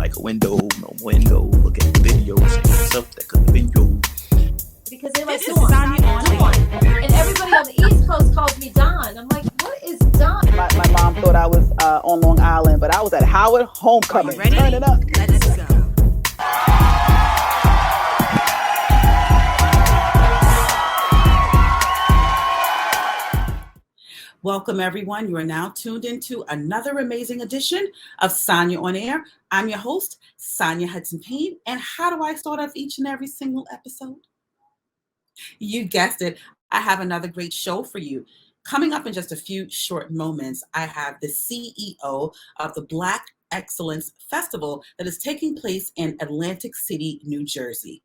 like a window, no window, look at the videos, stuff that could have been you. Because they're like, Sanya On-Air. And everybody on the East Coast calls me Don. I'm like, what is Don? My mom thought I was on Long Island, but I was at Howard Homecoming. Ready? Turn it up. Let's go. Welcome, everyone. You are now tuned into another amazing edition of Sanya On-Air. I'm your host, SanyaHudson Payne. And how do I start off each and every single episode? You guessed it. I have another great show for you. Coming up in just a few short moments, I have the CEO of the Black Excellence Festival that is taking place in Atlantic City, New Jersey.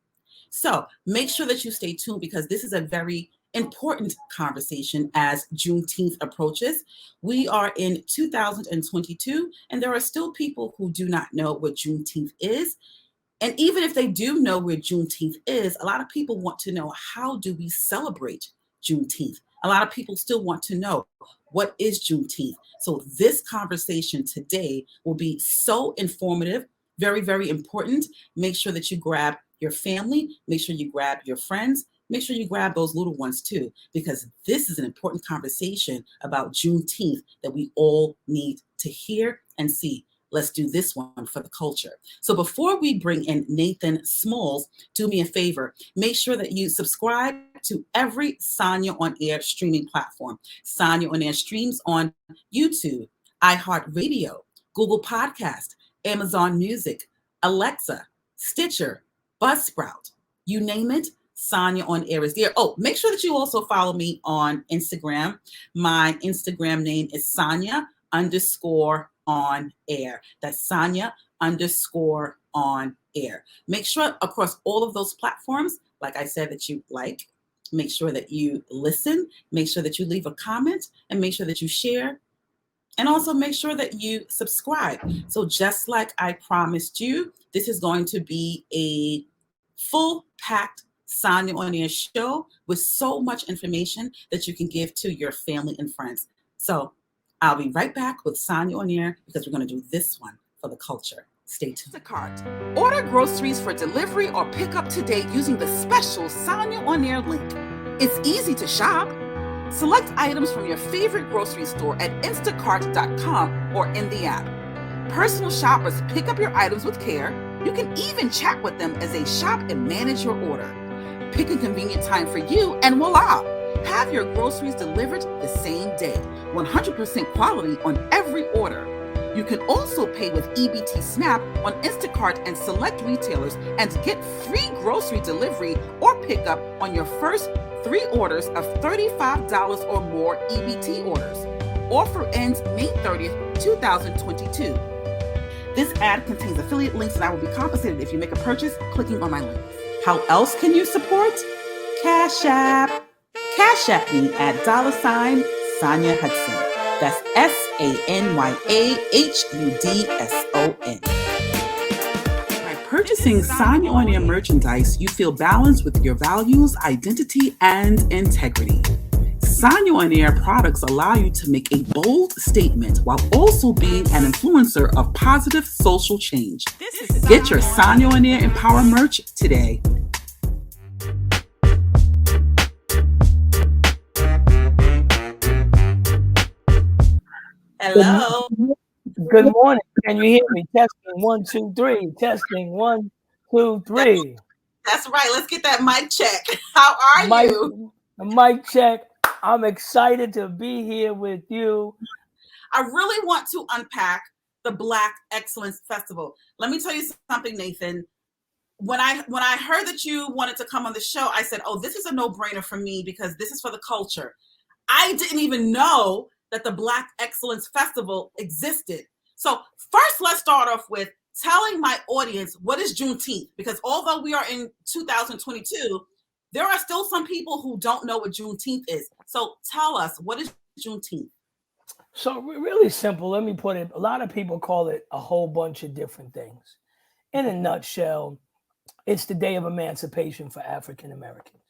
So make sure that you stay tuned because this is a very important conversation as Juneteenth approaches. We are in 2022, and there are still people who do not know what Juneteenth is. And even if they do know where Juneteenth is, a lot of people want to know, how do we celebrate Juneteenth? A lot of people still want to know, what is Juneteenth? So this conversation today will be so informative, very, very important. Make sure that you grab your family, make sure you grab your friends, make sure you grab those little ones too, because this is an important conversation about Juneteenth that we all need to hear and see. Let's do this one for the culture. So before we bring in Nathan Smalls, do me a favor. Make sure that you subscribe to every Sanya On-Air streaming platform. Sanya On-Air streams on YouTube, iHeartRadio, Google Podcast, Amazon Music, Alexa, Stitcher, Buzzsprout, you name it. Sanya On-Air is there. Oh, make sure that you also follow me on Instagram. My Instagram name is Sanya_on-air. That's Sanya_on-air. Make sure across all of those platforms, like I said, that you like, make sure that you listen, make sure that you leave a comment, and make sure that you share. And also make sure that you subscribe. So just like I promised you, this is going to be a full-packed Sanya On-Air show with so much information that you can give to your family and friends. So I'll be right back with Sanya On-Air because we're going to do this one for the culture. Stay tuned. Instacart. Order groceries for delivery or pick up today using the special Sanya On-Air link. It's easy to shop. Select items from your favorite grocery store at instacart.com or in the app. Personal shoppers pick up your items with care. You can even chat with them as they shop and manage your order. Pick a convenient time for you and voila! Have your groceries delivered the same day. 100% quality on every order. You can also pay with EBT SNAP on Instacart and select retailers and get free grocery delivery or pickup on your first 3 orders of $35 or more EBT orders. Offer ends May 30th, 2022. This ad contains affiliate links and I will be compensated if you make a purchase clicking on my links. How else can you support? Cash App. Cash App me at $SanyaHudson. That's SanyaHudson. By purchasing Sanya On-Air merchandise, you feel balanced with your values, identity, and integrity. Sanya On-Air products allow you to make a bold statement while also being an influencer of positive social change. Get your Sanya On-Air Empower merch today. Hello. Good morning. Can you hear me? Testing 1, 2, 3. Testing 1, 2, 3. That's right. Let's get that mic check. How are you? Mic check. I'm excited to be here with you. I really want to unpack the Black Excellence Festival. Let me tell you something, Nathan. When I heard that you wanted to come on the show, I said, oh, this is a no-brainer for me because this is for the culture. I didn't even know that the Black Excellence Festival existed. So first, let's start off with telling my audience, what is Juneteenth? Because although we are in 2022, there are still some people who don't know what Juneteenth is. So tell us, what is Juneteenth? So really simple. Let me put it. A lot of people call it a whole bunch of different things. In a nutshell, it's the day of emancipation for African Americans,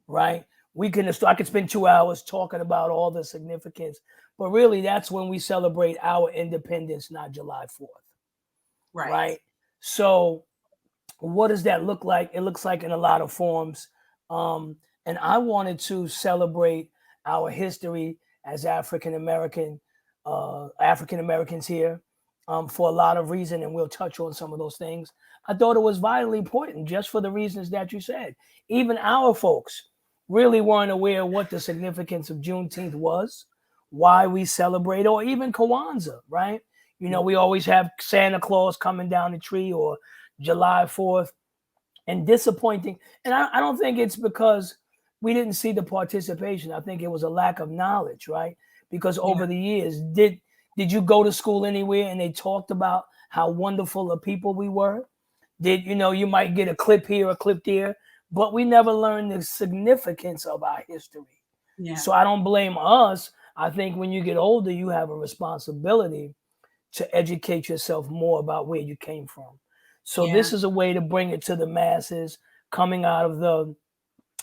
right? I could spend 2 hours talking about all the significance, but really that's when we celebrate our independence, not July 4th. right? So what does that look like? It looks like in a lot of forms. And I wanted to celebrate our history as African Americans here for a lot of reasons, and we'll touch on some of those things. I thought it was vitally important just for the reasons that you said. Even our folks really weren't aware of what the significance of Juneteenth was, why we celebrate, or even Kwanzaa, right? You know, we always have Santa Claus coming down the tree, or July 4th, and disappointing. And I don't think it's because we didn't see the participation. I think it was a lack of knowledge, right? Because over the years, did you go to school anywhere and they talked about how wonderful a people we were? You might get a clip here, a clip there, but we never learned the significance of our history. Yeah. So I don't blame us. I think when you get older, you have a responsibility to educate yourself more about where you came from. So this is a way to bring it to the masses, coming out of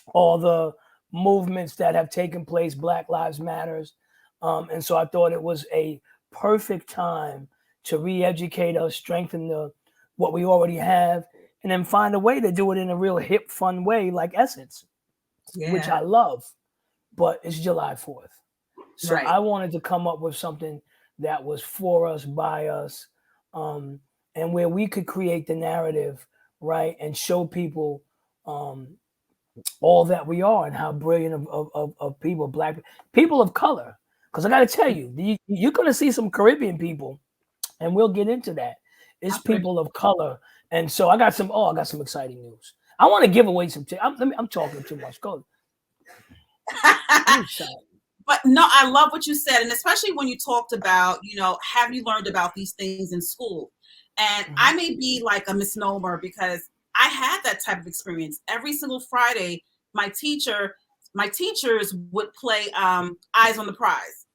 all the movements that have taken place, Black Lives Matters. And so I thought it was a perfect time to re-educate us, strengthen what we already have, and then find a way to do it in a real hip, fun way like Essence, which I love, but it's July 4th. So I wanted to come up with something that was for us, by us, and where we could create the narrative, right, and show people all that we are and how brilliant of people, Black people of color. Because I got to tell you, you're going to see some Caribbean people, and we'll get into that. It's people of color. And so I got some exciting news. I want to give away some. I'm talking too much. Go. But no, I love what you said. And especially when you talked about, have you learned about these things in school? And I may be like a misnomer because I had that type of experience. Every single Friday, my teachers would play Eyes on the Prize.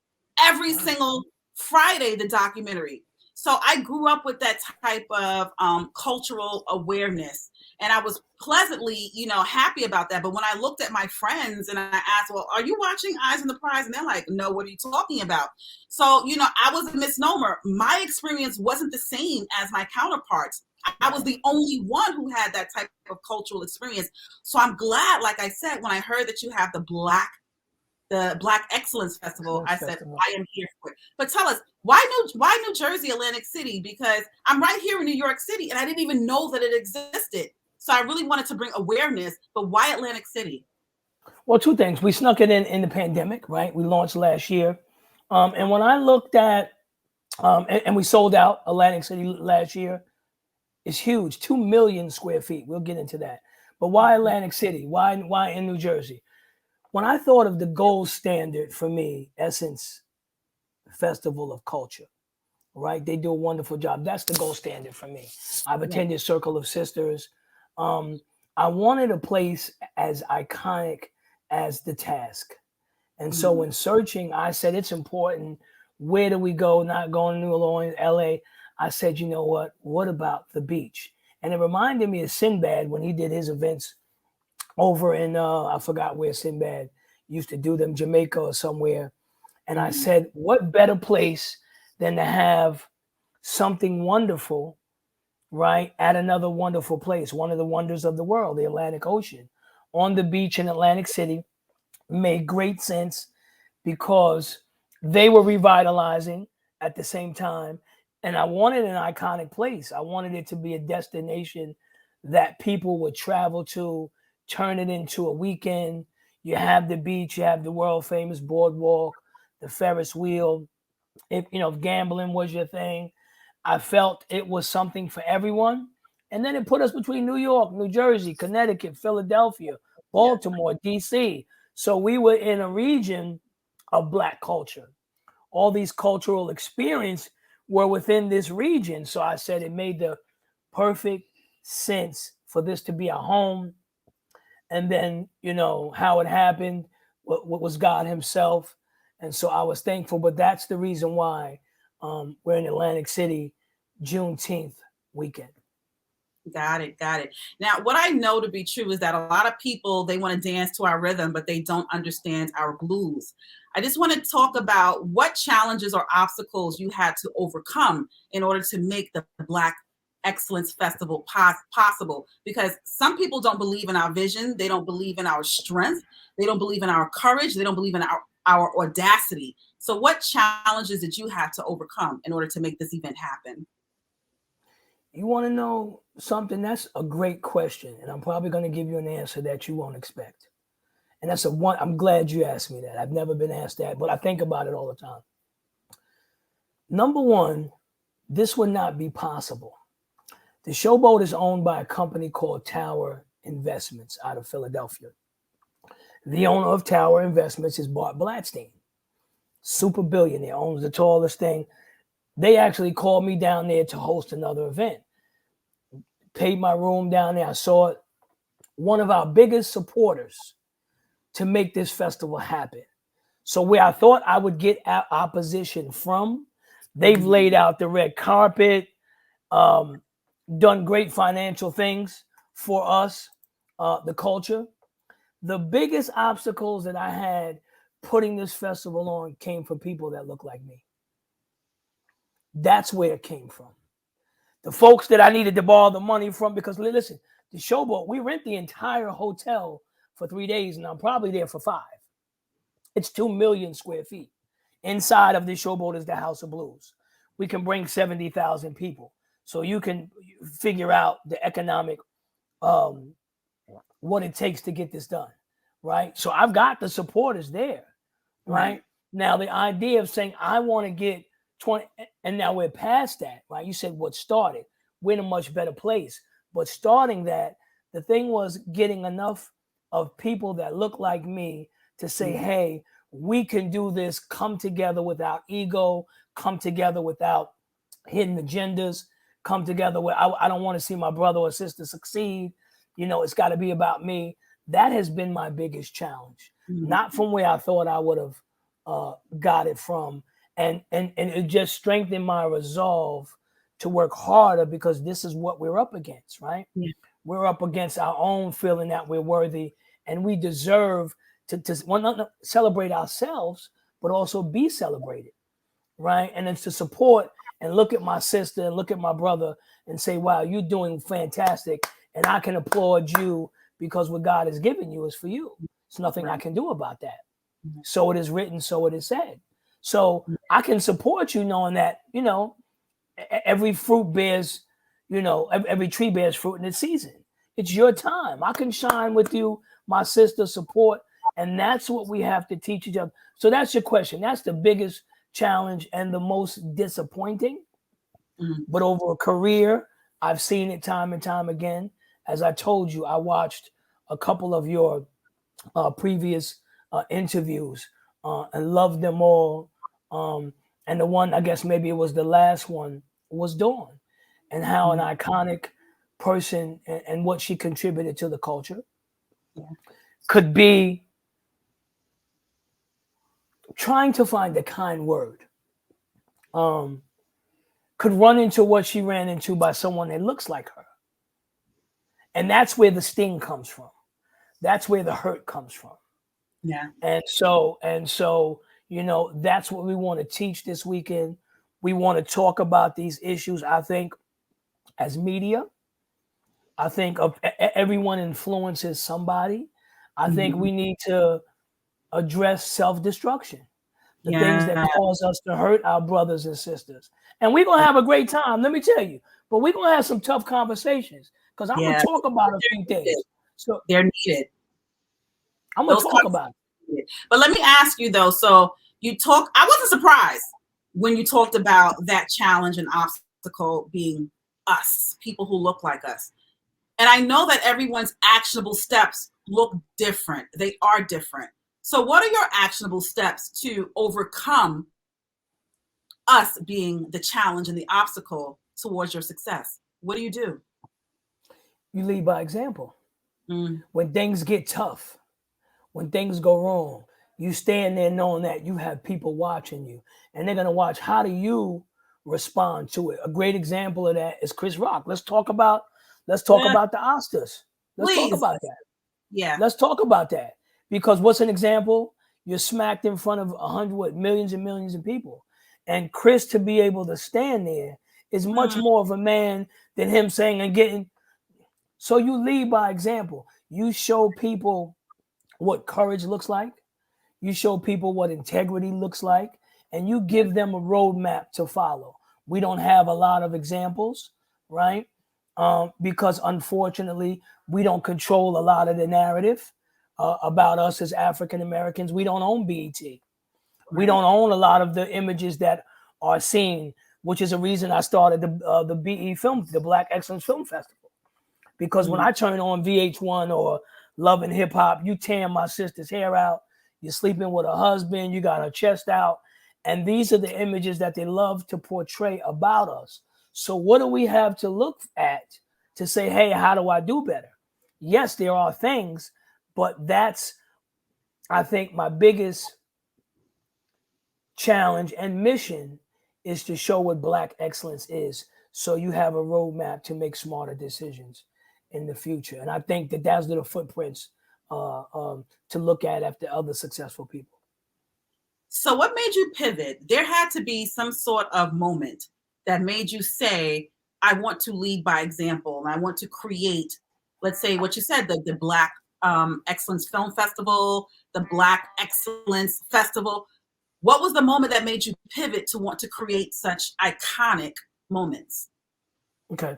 Every single Friday, the documentary. So I grew up with that type of cultural awareness, and I was pleasantly, happy about that. But when I looked at my friends and I asked, well, are you watching Eyes on the Prize? And they're like, no, what are you talking about? So, I was a misnomer. My experience wasn't the same as my counterparts. I was the only one who had that type of cultural experience. So I'm glad, like I said, when I heard that you have the Black Excellence Festival, I said, I am here for it. But tell us, why New Jersey, Atlantic City? Because I'm right here in New York City, and I didn't even know that it existed. So I really wanted to bring awareness, but why Atlantic City? Well, two things. We snuck it in the pandemic, right? We launched last year. And when I looked at, and we sold out Atlantic City last year, it's huge, 2 million square feet. We'll get into that. But why Atlantic City? Why in New Jersey? When I thought of the gold standard for me, Essence Festival of Culture, right? They do a wonderful job. That's the gold standard for me. I've attended Circle of Sisters. I wanted a place as iconic as the Task. And so when searching, I said, it's important. Where do we go? Not going to New Orleans, LA. I said, you know what? What about the beach? And it reminded me of Sinbad when he did his events over in, I forgot where Sinbad used to do them, Jamaica or somewhere. And I said, what better place than to have something wonderful, right, at another wonderful place, one of the wonders of the world, the Atlantic Ocean, on the beach in Atlantic City. Made great sense because they were revitalizing at the same time. And I wanted an iconic place. I wanted it to be a destination that people would travel to, turn it into a weekend. You have the beach, you have the world famous boardwalk, the Ferris wheel. If gambling was your thing, I felt it was something for everyone. And then it put us between New York, New Jersey, Connecticut, Philadelphia, Baltimore, DC. So we were in a region of Black culture. All these cultural experiences were within this region. So I said it made the perfect sense for this to be a home. And then, how it happened, what was God himself. And so I was thankful, but that's the reason why we're in Atlantic City, Juneteenth weekend. Got it. Now, what I know to be true is that a lot of people, they want to dance to our rhythm, but they don't understand our blues. I just want to talk about what challenges or obstacles you had to overcome in order to make the Black excellence festival possible, because some people don't believe in our vision. They don't believe in our strength. They don't believe in our courage. They don't believe in our audacity. So what challenges did you have to overcome in order to make this event happen? You want to know something? That's a great question. And I'm probably going to give you an answer that you won't expect. And that's I'm glad you asked me that. I've never been asked that, but I think about it all the time. Number one, this would not be possible. The Showboat is owned by a company called Tower Investments out of Philadelphia. The owner of Tower Investments is Bart Blatstein, super billionaire, owns the tallest thing. They actually called me down there to host another event. Paid my room down there. I saw it. One of our biggest supporters to make this festival happen. So where I thought I would get opposition from, they've laid out the red carpet, done great financial things for us, the culture. The biggest obstacles that I had putting this festival on came from people that look like me. That's where it came from. The folks that I needed to borrow the money from, because listen, the Showboat, we rent the entire hotel for 3 days, and I'm probably there for 5. It's 2 million square feet. Inside of the Showboat is the House of Blues. We can bring 70,000 people. So you can figure out the economic, what it takes to get this done, right? So I've got the supporters there, right? Now the idea of saying, I want to get 20, and now we're past that, right? You said what started. We're in a much better place. But starting that, the thing was getting enough of people that look like me to say, hey, we can do this, come together without ego, come together without hidden agendas, come together where I don't want to see my brother or sister succeed. You know, it's got to be about me. That has been my biggest challenge, not from where I thought I would have got it from. And it just strengthened my resolve to work harder, because this is what we're up against, right? Yeah. We're up against our own feeling that we're worthy, and we deserve to not celebrate ourselves, but also be celebrated, right? And it's to support and look at my sister and look at my brother and say, wow, you're doing fantastic, and I can applaud you because what God has given you is for you. There's nothing I can do about that. So it is written, so it is said. So I can support you knowing that, you know, every fruit bears, you know, every tree bears fruit in its season. It's your time. I can shine with you, my sister, support. And that's what we have to teach each other. So that's your question. That's the biggest challenge and the most disappointing. But over a career, I've seen it time and time again. As I told you, I watched a couple of your previous interviews and loved them all. And the one, I guess maybe it was the last one, was Dawn, and how an iconic person and what she contributed to the culture could be trying to find a kind word, could run into what she ran into by someone that looks like her. And that's where the sting comes from. That's where the hurt comes from. Yeah. And so, you know, that's what we want to teach this weekend. We want to talk about these issues. I think as media, I think of everyone influences somebody. I think we need to address self-destruction, the things that cause us to hurt our brothers and sisters. And we're going to have a great time, let me tell you. But we're going to have some tough conversations, because I'm going to talk about a few things. So they're needed. I'm going to talk about it. But let me ask you, though. So I wasn't surprised when you talked about that challenge and obstacle being us, people who look like us. And I know that everyone's actionable steps look different. They are different. So what are your actionable steps to overcome us being the challenge and the obstacle towards your success? What do you do? You lead by example. When things get tough, when things go wrong, you stand there knowing that you have people watching you, and they're going to watch how do you respond to it. A great example of that is Chris Rock. Let's talk about the Oscars. Let's talk about that. Yeah. Let's talk about that. Because what's an example? You're smacked in front of millions and millions of people. And Chris, to be able to stand there is much more of a man than him saying and getting. So you lead by example. You show people what courage looks like. You show people what integrity looks like, and you give them a roadmap to follow. We don't have a lot of examples, right? Because unfortunately, we don't control a lot of the narrative about us as African Americans. We don't own BET. We don't own a lot of the images that are seen, which is a reason I started the BE Film, the Black Excellence Film Festival. Because when I turn on VH1 or Love and Hip Hop, you tearing my sister's hair out, you're sleeping with her husband, you got her chest out. And these are the images that they love to portray about us. So what do we have to look at to say, hey, how do I do better? Yes, there are things, but that's, I think, my biggest challenge and mission is to show what Black excellence is. So you have a roadmap to make smarter decisions in the future. And I think that that's the footprints to look at after other successful people. So what made you pivot? There had to be some sort of moment that made you say, I want to lead by example, and I want to create, let's say what you said, the Black Excellence Film Festival, the Black Excellence Festival. What was the moment that made you pivot to want to create such iconic moments? Okay.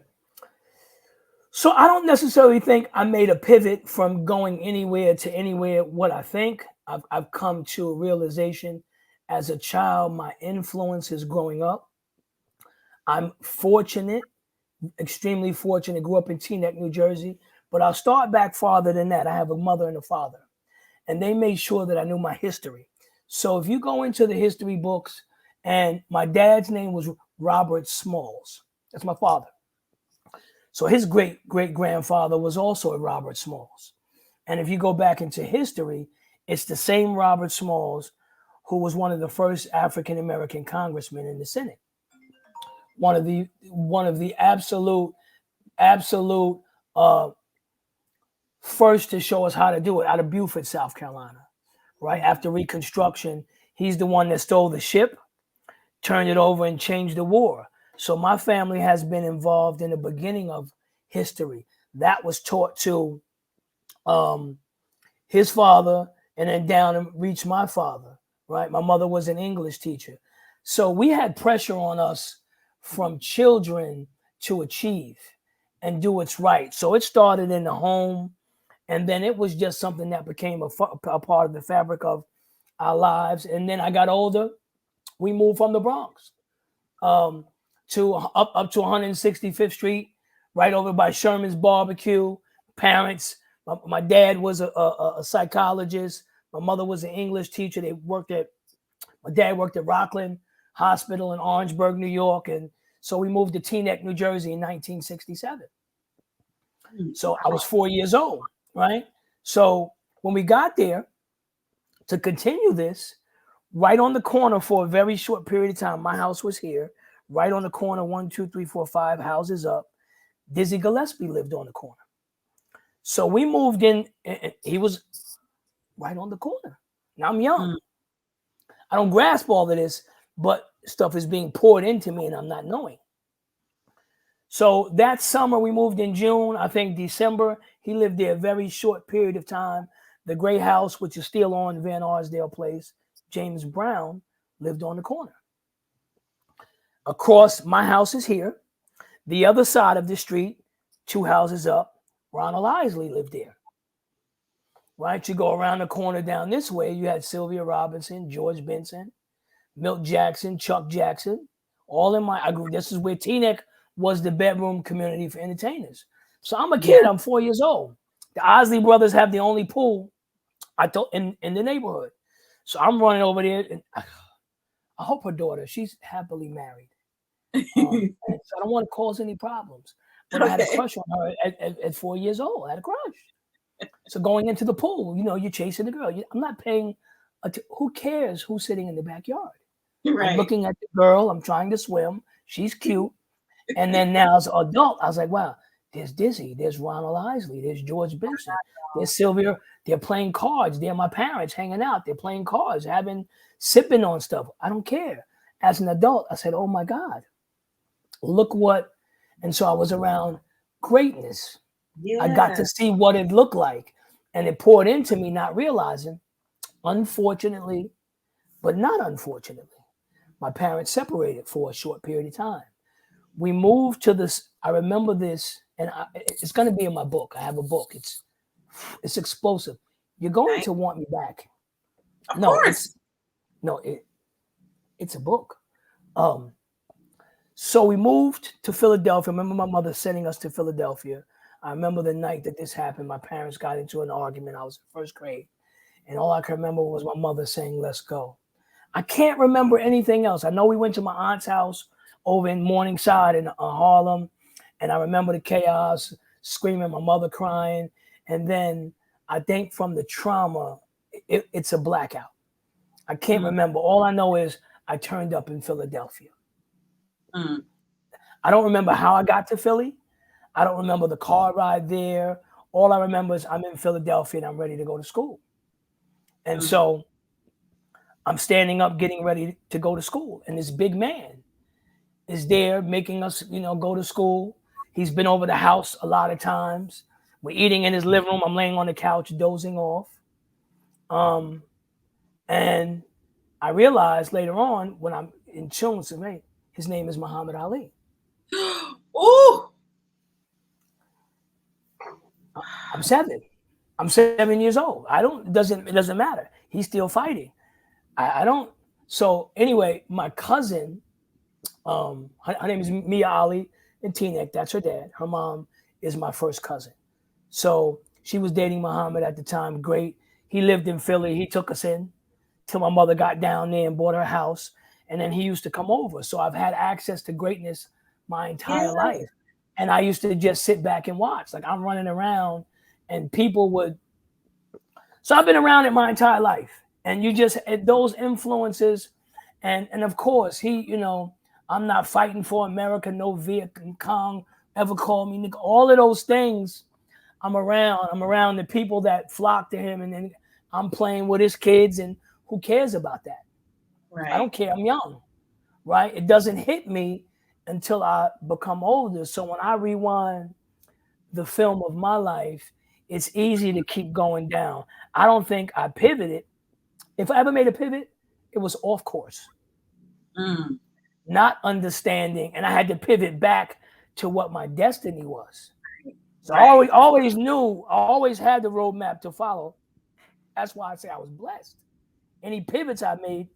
So I don't necessarily think I made a pivot from going anywhere to anywhere. What I think I've come to a realization as a child, my influences growing up. I'm fortunate, extremely fortunate, grew up in Teaneck, New Jersey, but I'll start back farther than that. I have a mother and a father, and they made sure that I knew my history. So if you go into the history books, and my dad's name was Robert Smalls. That's my father. So his great-great-grandfather was also a Robert Smalls. And if you go back into history, it's the same Robert Smalls who was one of the first African-American congressmen in the Senate. One of the absolute first to show us how to do it out of Beaufort, South Carolina, right? After Reconstruction, he's the one that stole the ship, turned it over, and changed the war. So my family has been involved in the beginning of history. That was taught to his father, and then down and reached my father, right? My mother was an English teacher. So we had pressure on us from children to achieve and do what's right. So it started in the home, and then it was just something that became a part of the fabric of our lives. And then I got older. We moved from the Bronx to up to 165th Street, right over by Sherman's Barbecue. Parents, my dad was a psychologist. My mother was an English teacher. My dad worked at Rockland Hospital in Orangeburg, New York. And so we moved to Teaneck, New Jersey in 1967. So I was 4 years old, right? So when we got there to continue this, right on the corner for a very short period of time, my house was here, right on the corner, 1, 2, 3, 4, 5 houses up. Dizzy Gillespie lived on the corner. So we moved in, and he was right on the corner. Now I'm young. I don't grasp all of this, but stuff is being poured into me and I'm not knowing. So that summer we moved in June, I think December. He lived there a very short period of time. The gray house, which is still on Van Arsdale Place, James Brown lived on the corner. Across, my house is here. The other side of the street, 2 houses up, Ronald Isley lived there. Right? You go around the corner down this way, you had Sylvia Robinson, George Benson, Milt Jackson, Chuck Jackson, all in I grew. This is where Teaneck was the bedroom community for entertainers. So I'm a kid, I'm 4 years old. The Isley brothers have the only pool in the neighborhood. So I'm running over there, and I hope her daughter, she's happily married. So I don't want to cause any problems. But I had a crush on her at 4 years old. I had a crush. So going into the pool, you're chasing the girl. I'm not paying. Who cares who's sitting in the backyard? Right. I'm looking at the girl. I'm trying to swim. She's cute. And then now as an adult, I was like, wow, there's Dizzy. There's Ronald Isley. There's George Benson. There's Sylvia. They're playing cards. They're my parents hanging out. They're playing cards, sipping on stuff. I don't care. As an adult, I said, oh my God, look what, and so I was around greatness. Yeah. I got to see what it looked like, and it poured into me, not realizing, unfortunately, but not unfortunately, my parents separated for a short period of time. We moved to this. I remember this, and it's going to be in my book. I have a book. It's explosive. You're going Okay. to want me back. Of course. It's a book. So we moved to Philadelphia. I remember my mother sending us to Philadelphia. I remember the night that this happened. My parents got into an argument. I was in first grade. And all I can remember was my mother saying, "Let's go." I can't remember anything else. I know we went to my aunt's house over in Morningside in Harlem. And I remember the chaos, screaming, my mother crying. And then I think from the trauma, it's a blackout. I can't remember. All I know is I turned up in Philadelphia. I don't remember how I got to Philly. I don't remember the car ride there. All I remember is I'm in Philadelphia and I'm ready to go to school. And so I'm standing up, getting ready to go to school. And this big man is there making us, go to school. He's been over the house a lot of times. We're eating in his living room. I'm laying on the couch, dozing off. And I realized later on when I'm in tune, his name is Muhammad Ali. Ooh. I'm 7. I'm 7 years old. It doesn't matter. He's still fighting. I don't. So anyway, my cousin, her name is Mia Ali and Teaneck. That's her dad. Her mom is my first cousin. So she was dating Muhammad at the time. Great. He lived in Philly. He took us in till my mother got down there and bought her house. And then he used to come over. So I've had access to greatness my entire life. And I used to just sit back and watch. Like I'm running around and people would. So I've been around it my entire life. And you just, those influences. And of course, I'm not fighting for America. No Viet Cong ever called me nigga. All of those things I'm around. I'm around the people that flock to him. And then I'm playing with his kids. And who cares about that? Right. I don't care. I'm young, right? It doesn't hit me until I become older. So when I rewind the film of my life, it's easy to keep going down. I don't think I pivoted. If I ever made a pivot, it was off course. Not understanding. And I had to pivot back to what my destiny was. So I always knew, I always had the roadmap to follow. That's why I say I was blessed. Any pivots I made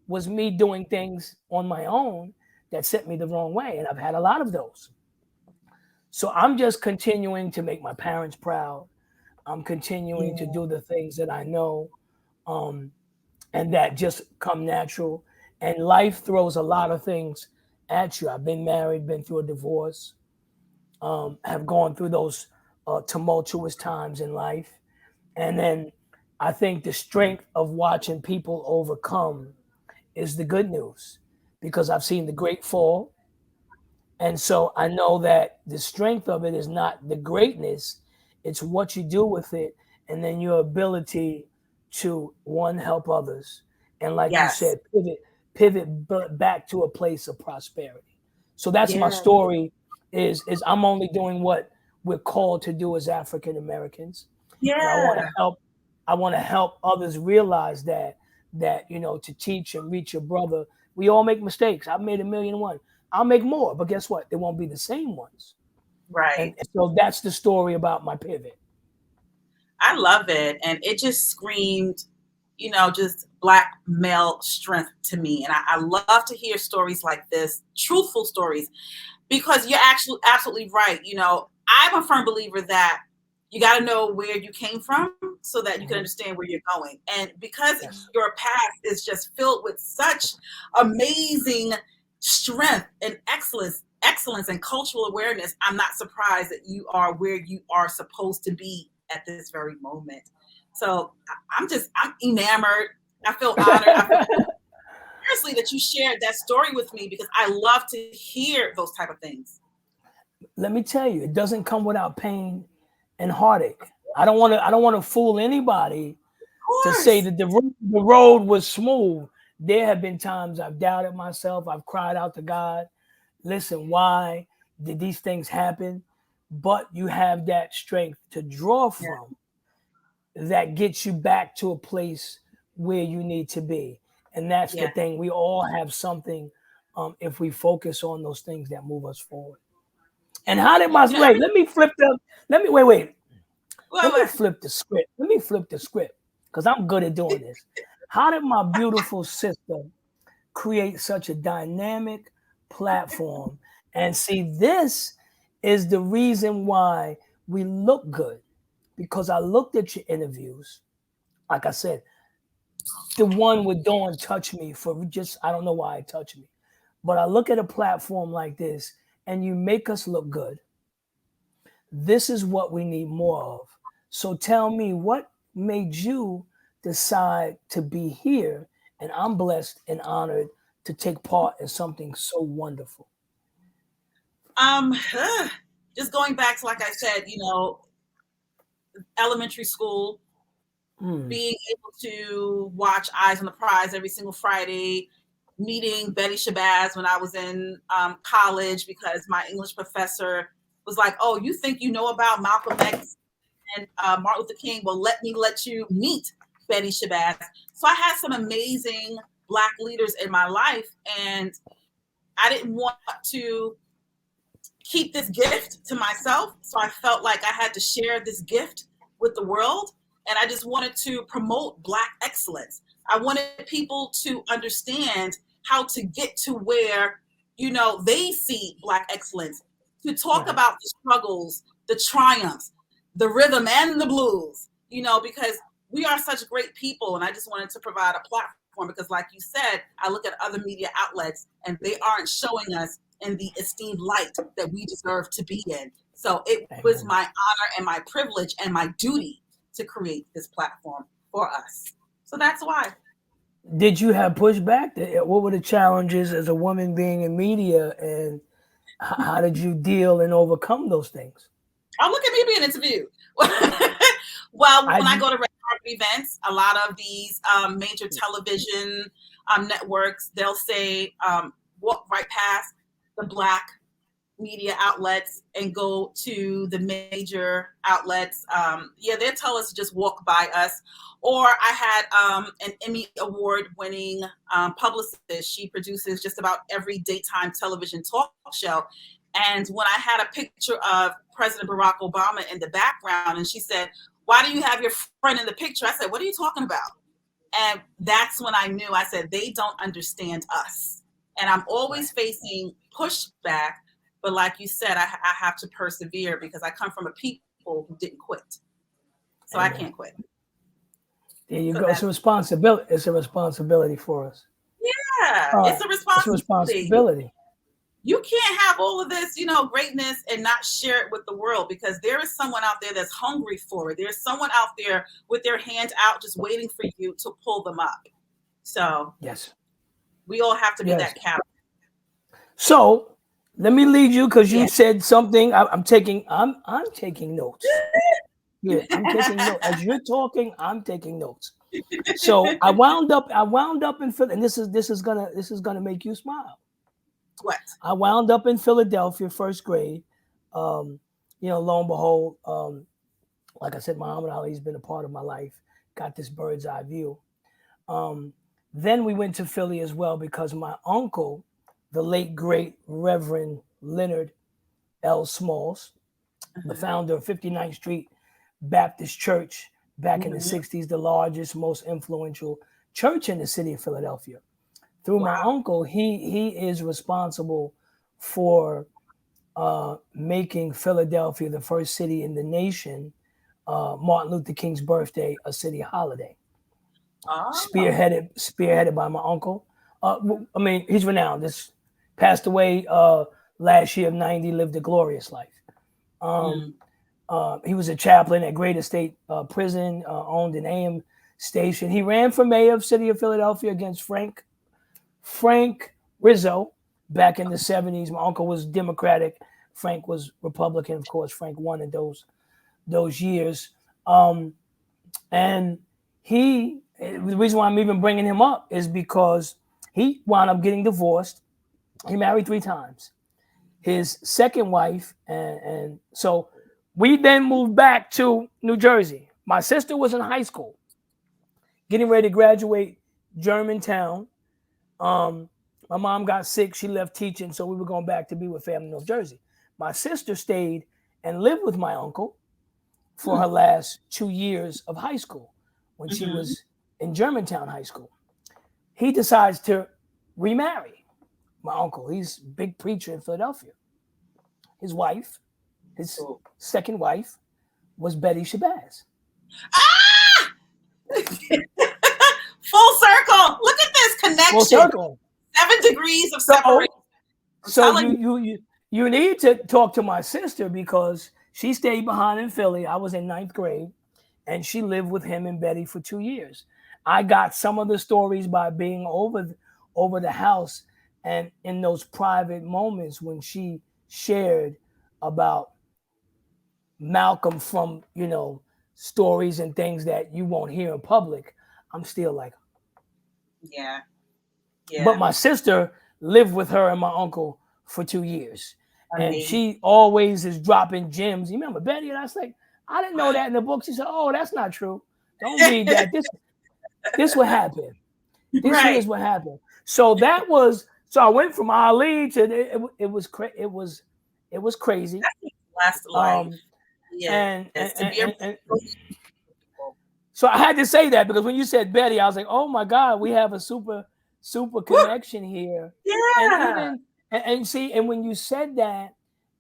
was me doing things on my own that set me the wrong way. And I've had a lot of those. So I'm just continuing to make my parents proud. I'm continuing to do the things that I know and that just come natural. And life throws a lot of things at you. I've been married, been through a divorce, have gone through those tumultuous times in life. And then I think the strength of watching people overcome is the good news, because I've seen the great fall. And so I know that the strength of it is not the greatness, it's what you do with it. And then your ability to, one, help others. And like you said, pivot back to a place of prosperity. So that's my story is I'm only doing what we're called to do as African Americans. And I want to help others realize that to teach and reach your brother. We all make mistakes. I've made 1,000,001. I'll make more, but guess what? They won't be the same ones. Right. And so that's the story about my pivot. I love it. And it just screamed, just Black male strength to me. And I love to hear stories like this, truthful stories, because you're actually absolutely right. I'm a firm believer that you got to know where you came from so that you can understand where you're going. And because your path is just filled with such amazing strength and excellence and cultural awareness, I'm not surprised that you are where you are supposed to be at this very moment. So I'm enamored. I feel honored. I feel seriously that you shared that story with me, because I love to hear those type of things. Let me tell you, it doesn't come without pain and heartache. I don't want to fool anybody to say that the road was smooth. There have been times I've doubted myself. I've cried out to God. listen, why did these things happen? But you have that strength to draw from that gets you back to a place where you need to be. And that's the thing. We all have something if we focus on those things that move us forward. And how did my wait? Let me flip the. Let me wait. Let me flip the script. Let me flip the script because I'm good at doing this. How did my beautiful sister create such a dynamic platform? And see, this is the reason why we look good, because I looked at your interviews. Like I said, the one with Dawn touched me for just, I don't know why it touched me. But I look at a platform like this and you make us look good. This is what we need more of. So tell me, what made you decide to be here? And I'm blessed and honored to take part in something so wonderful. Just going back to, like I said, elementary school, being able to watch Eyes on the Prize every single Friday, meeting Betty Shabazz when I was in college, because my English professor was like, oh, you think you know about Malcolm X and Martin Luther King? Well, let you meet Betty Shabazz. So I had some amazing Black leaders in my life, and I didn't want to keep this gift to myself. So I felt like I had to share this gift with the world. And I just wanted to promote Black excellence. I wanted people to understand how to get to where, they see Black excellence, to talk about the struggles, the triumphs, the rhythm and the blues, because we are such great people. And I just wanted to provide a platform because, like you said, I look at other media outlets and they aren't showing us in the esteemed light that we deserve to be in. So it was my honor and my privilege and my duty to create this platform for us. So that's why. Did you have pushback? What were the challenges as a woman being in media, and how did you deal and overcome those things? Oh, look at me being interviewed. Well, when I go to red carpet events, a lot of these major television networks, they'll say, walk right past the Black media outlets and go to the major outlets. They'll tell us to just walk by us. Or I had an Emmy Award winning publicist. She produces just about every daytime television talk show. And when I had a picture of President Barack Obama in the background, and she said, why do you have your friend in the picture? I said, what are you talking about? And that's when I knew. I said, they don't understand us. And I'm always facing pushback. But like you said, I have to persevere because I come from a people who didn't quit. So I can't quit. There you go. It's a responsibility. It's a responsibility for us. Yeah, it's a responsibility. It's a responsibility. You can't have all of this, greatness and not share it with the world, because there is someone out there that's hungry for it. There's someone out there with their hand out just waiting for you to pull them up. So yes, we all have to be that captain. So let me lead you, because you said something. I'm taking notes. Yeah, I'm taking notes. As you're talking, I'm taking notes. So I wound up in Philly, and this is gonna make you smile. What? I wound up in Philadelphia, first grade. Lo and behold, like I said, Muhammad Ali's been a part of my life. Got this bird's eye view. Then we went to Philly as well because my uncle, the late great Reverend Leonard L. Smalls, the founder of 59th Street Baptist Church back in the 60s, the largest, most influential church in the city of Philadelphia. Through my uncle, he is responsible for making Philadelphia the first city in the nation, Martin Luther King's birthday, a city holiday. Spearheaded by my uncle. He's renowned. This passed away last year of 90, lived a glorious life. He was a chaplain at Greater State Prison, owned an AM station. He ran for mayor of the city of Philadelphia against Frank Rizzo back in the 70s. My uncle was Democratic. Frank was Republican. Of course, Frank won in those years. And the reason why I'm even bringing him up is because he wound up getting divorced. He married 3 times. his second wife, and so we then moved back to New Jersey. My sister was in high school, getting ready to graduate Germantown. My mom got sick. She left teaching, so we were going back to be with family in North Jersey. My sister stayed and lived with my uncle for her last 2 years of high school when she was in Germantown High School. He decides to remarry my uncle. He's a big preacher in Philadelphia. His wife, his second wife, was Betty Shabazz. Ah! Full circle. Look at this connection. Full circle. 7 degrees of separation. So you need to talk to my sister because she stayed behind in Philly. I was in 9th grade, and she lived with him and Betty for 2 years. I got some of the stories by being over the house and in those private moments when she shared about Malcolm from, stories and things that you won't hear in public. I'm still like, yeah. But my sister lived with her and my uncle for 2 years. Amazing. And she always is dropping gems. You remember Betty? And I was like, I didn't know that in the book. She said, oh, that's not true. Don't read that. This what happened. This is what happened. So so I went from Ali to it was crazy. Last life. And so I had to say that because when you said Betty, I was like, oh my God, we have a super connection here. Yeah. And when you said that,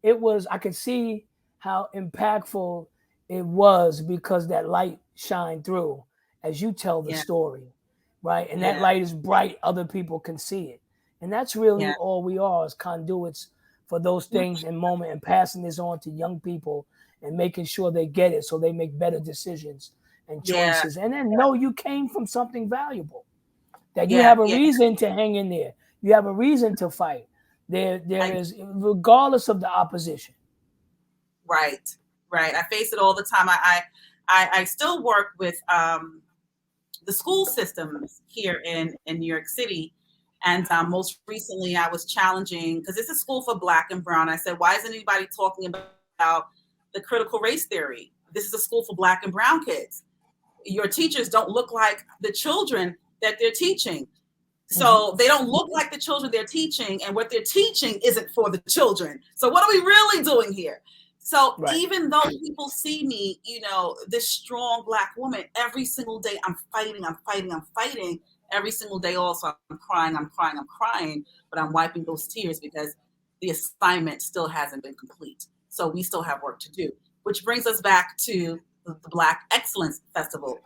I could see how impactful it was because that light shined through as you tell the story, right? And that light is bright, other people can see it. And that's really all we are as conduits for those things in moment and passing this on to young people and making sure they get it so they make better decisions and choices. And then know you came from something valuable, that you have a reason to hang in there. You have a reason to fight. There is, regardless of the opposition. Right. I face it all the time. I still work with the school systems here in New York City. And most recently I was challenging, because it's a school for Black and Brown. I said, why isn't anybody talking about the critical race theory? This is a school for Black and Brown kids. Your teachers don't look like the children that they're teaching. So they don't look like the children they're teaching, and what they're teaching isn't for the children. So what are we really doing here? So even though people see me, this strong Black woman, every single day I'm fighting. Every single day also I'm crying, but I'm wiping those tears because the assignment still hasn't been complete. So we still have work to do, which brings us back to the Black Excellence Festival.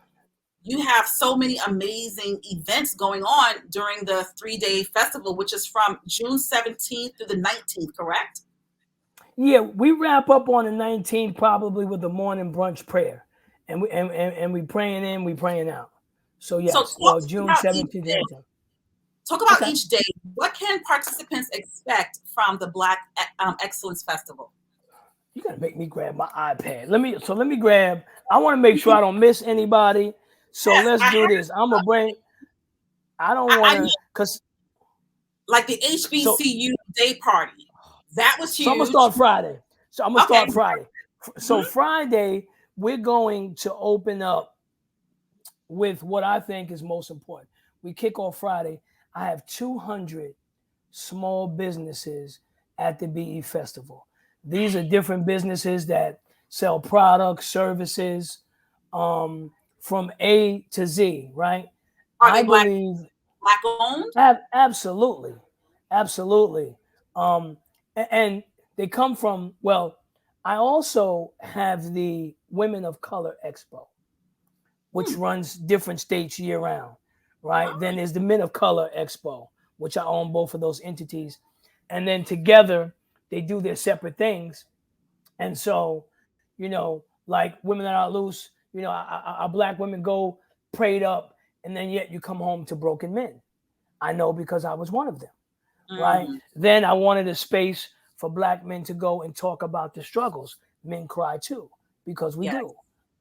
You have so many amazing events going on during the 3-day festival, which is from June 17th through the 19th, correct? Yeah, we wrap up on the 19th probably with the morning brunch prayer. And we praying in, we praying out. So yes, June 17th. Talk about each day. What can participants expect from the Black Excellence Festival? You gotta make me grab my iPad. Let me grab. I want to make sure I don't miss anybody. So let's do this. I'm gonna bring. I don't want to, cause like the HBCU day party, that was huge. So I'm gonna start Friday. So Friday we're going to open up with what I think is most important. We kick off Friday. I have 200 small businesses at the BE Festival. These are different businesses that sell products, services, from A to Z, right? Are they Black owned? Absolutely. And they come from, I also have the Women of Color Expo, which runs different states year round, right? Then there's the Men of Color Expo, which I own both of those entities. And then together they do their separate things. And so, like Women That Are Loose, our Black women go prayed up, and then yet you come home to broken men. I know because I was one of them, right? Then I wanted a space for Black men to go and talk about the struggles. Men cry too, because we do.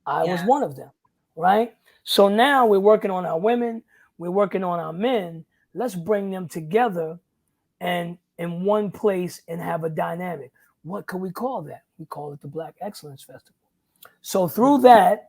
I was one of them, right? So now we're working on our women, we're working on our men. Let's bring them together and in one place and have a dynamic. What could we call that? We call it the Black Excellence Festival. So through that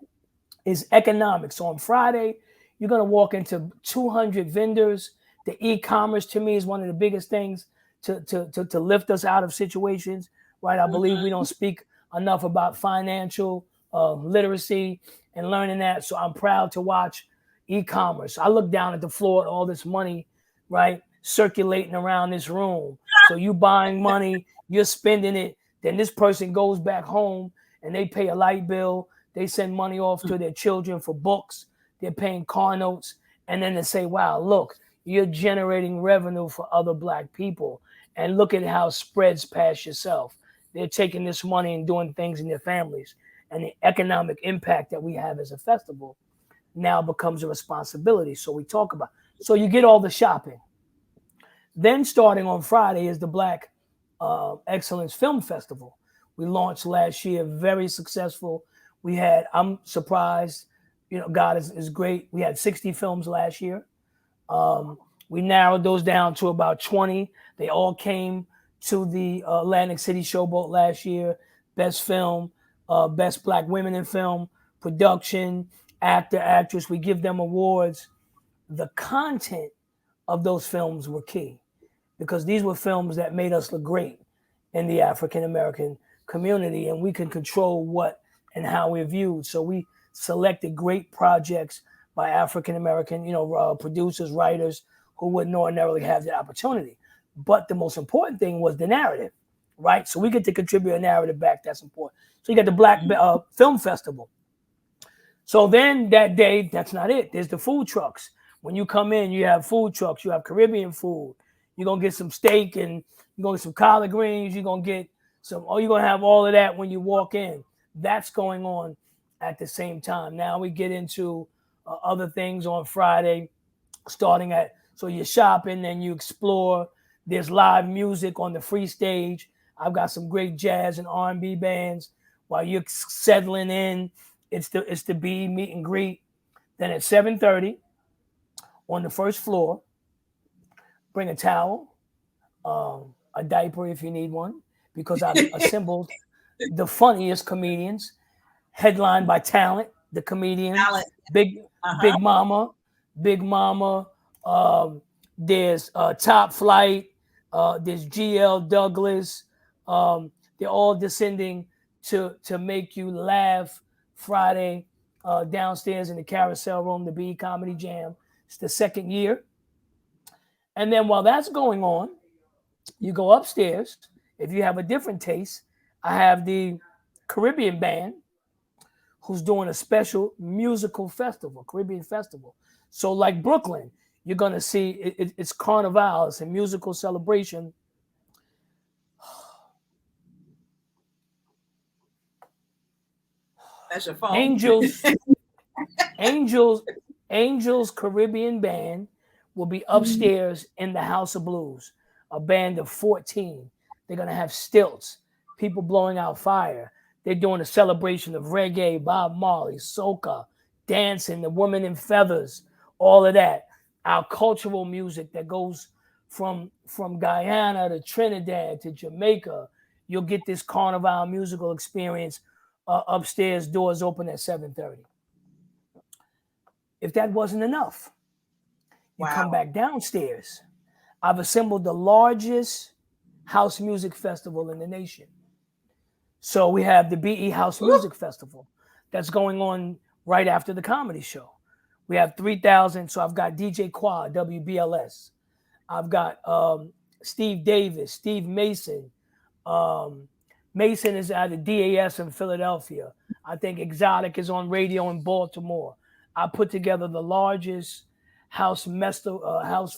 is economics. So on Friday, you're going to walk into 200 vendors. The e-commerce to me is one of the biggest things to lift us out of situations, right? I believe we don't speak enough about financial literacy and learning that. So I'm proud to watch e-commerce. I look down at the floor at all this money, right, circulating around this room. So you buying money, you're spending it. Then this person goes back home and they pay a light bill. They send money off to their children for books. They're paying car notes. And then they say, wow, look, you're generating revenue for other Black people. And look at how it spreads past yourself. They're taking this money and doing things in their families. And the economic impact that we have as a festival now becomes a responsibility. So we talk about, so you get all the shopping. Then starting on Friday is the Black Excellence Film Festival. We launched last year, very successful. We had, I'm surprised, you know, God is great. We had 60 films last year. We narrowed those down to about 20. They all came to the Atlantic City Showboat last year. Best film, best Black women in film, production, actor, actress. We give them awards. The content of those films were key because these were films that made us look great in the African-American community, and we can control what and how we're viewed. So we selected great projects by African-American, producers, writers who wouldn't ordinarily have the opportunity. But the most important thing was the narrative, right? So we get to contribute a narrative back. That's important. So you got the Black Film Festival. So then that day, that's not it. There's the food trucks. When you come in, you have food trucks. You have Caribbean food. You're going to get some steak and you're going to get some collard greens. You're going to get you're going to have all of that when you walk in. That's going on at the same time. Now we get into other things on Friday, so you're shopping, then you explore. There's live music on the free stage. I've got some great jazz and R&B bands. While you're settling in, it's the B meet and greet. Then at 7:30 on the first floor, bring a towel, a diaper if you need one, because I've assembled the funniest comedians, headlined by Talent, the comedian, Big Mama. There's Top Flight. There's GL Douglas. They're all descending to make you laugh Friday downstairs in the Carousel Room, the B Comedy Jam. It's the second year. And then while that's going on, you go upstairs. If you have a different taste, I have the Caribbean band who's doing a special musical festival, Caribbean festival. So like Brooklyn, you're going to see it's Carnival. It's a musical celebration. That's your phone. Angels Caribbean band will be upstairs in the House of Blues, a band of 14. They're going to have stilts, people blowing out fire. They're doing a celebration of reggae, Bob Marley, soca, dancing, the woman in feathers, all of that. Our cultural music that goes from Guyana to Trinidad to Jamaica. You'll get this Carnival musical experience upstairs, doors open at 7:30. If that wasn't enough, you come back downstairs. I've assembled the largest house music festival in the nation. So we have the BE House Music Festival that's going on right after the comedy show. We have 3,000. So I've got DJ Quad, WBLS. I've got Steve Davis, Steve Mason. Mason is at the DAS in Philadelphia. I think Exotic is on radio in Baltimore. I put together the largest house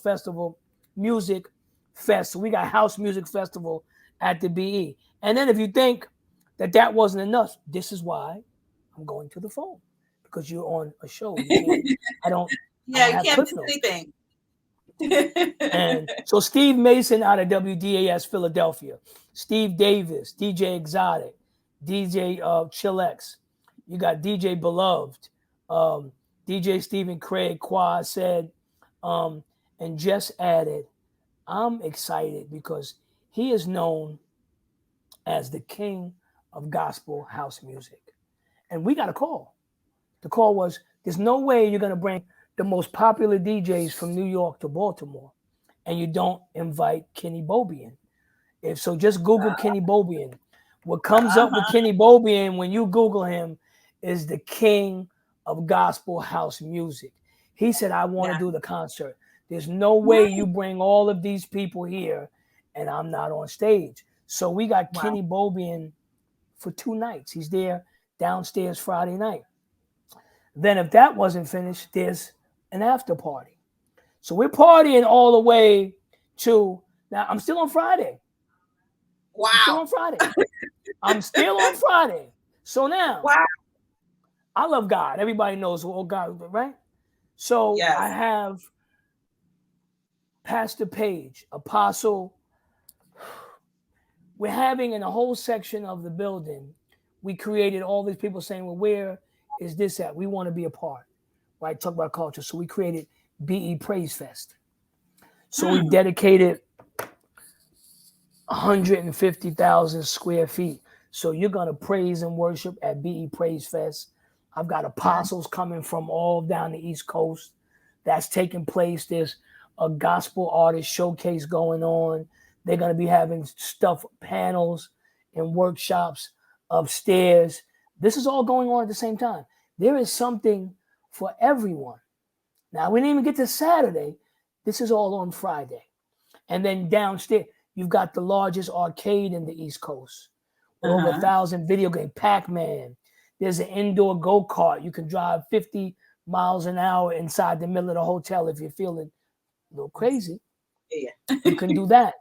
festival music fest. So we got House Music Festival at the BE. And then if you think that wasn't enough, this is why I'm going to the phone, because you're on a show. You can't do anything. And so Steve Mason out of WDAS Philadelphia, Steve Davis, DJ Exotic, DJ Chillax. You got DJ Beloved, DJ Stephen Craig, Quad said, and just added I'm excited because he is known as the king of gospel house music. And we got a call. The call was, there's no way you're going to bring the most popular DJs from New York to Baltimore and you don't invite Kenny Bobian. If so, just Google Kenny Bobian. What comes up with Kenny Bobian when you Google him is the king of gospel house music. He said, I want to do the concert. There's no way you bring all of these people here and I'm not on stage. So we got Kenny Bobian for 2 nights. He's there downstairs Friday night. Then if that wasn't finished, there's an after party. So we're partying all the way to, now I'm still on Friday. Wow. I'm still on Friday. I'm still on Friday. So now, I love God. Everybody knows God, right? So I have Pastor Page, Apostle. We're having in a whole section of the building, we created all these people saying, well, where is this at? We want to be a part, right? Talk about culture. So we created BE Praise Fest. So we dedicated 150,000 square feet. So you're going to praise and worship at BE Praise Fest. I've got apostles coming from all down the East Coast. That's taking place. There's a gospel artist showcase going on. They're going to be having stuff, panels and workshops upstairs. This is all going on at the same time. There is something for everyone. Now, we didn't even get to Saturday. This is all on Friday. And then downstairs, you've got the largest arcade in the East Coast. Over 1,000 video game, Pac-Man. There's an indoor go-kart. You can drive 50 miles an hour inside the middle of the hotel if you're feeling a little crazy. You can do that.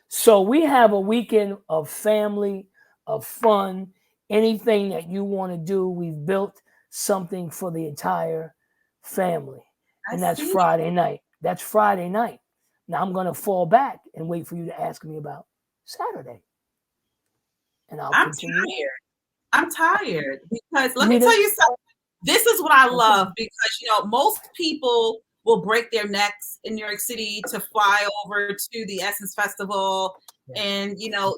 So we have a weekend of family, of fun, anything that you want to do. We've built something for the entire family. And that's Friday night. That's Friday night. Now I'm going to fall back and wait for you to ask me about Saturday. And I'm tired because let me tell you something. This is what I love because, most people will break their necks in New York City to fly over to the Essence Festival in,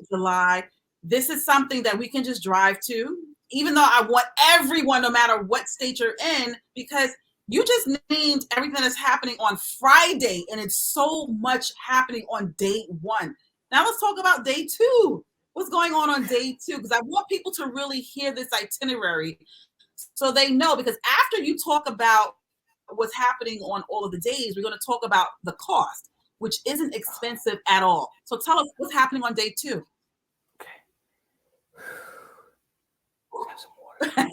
July. This is something that we can just drive to, even though I want everyone, no matter what state you're in, because you just named everything that's happening on Friday, and it's so much happening on day 1. Now let's talk about day 2. What's going on day 2? Because I want people to really hear this itinerary so they know, because after you talk about what's happening on all of the days, we're going to talk about the cost, which isn't expensive at all. So tell us what's happening on day 2. Okay. Have some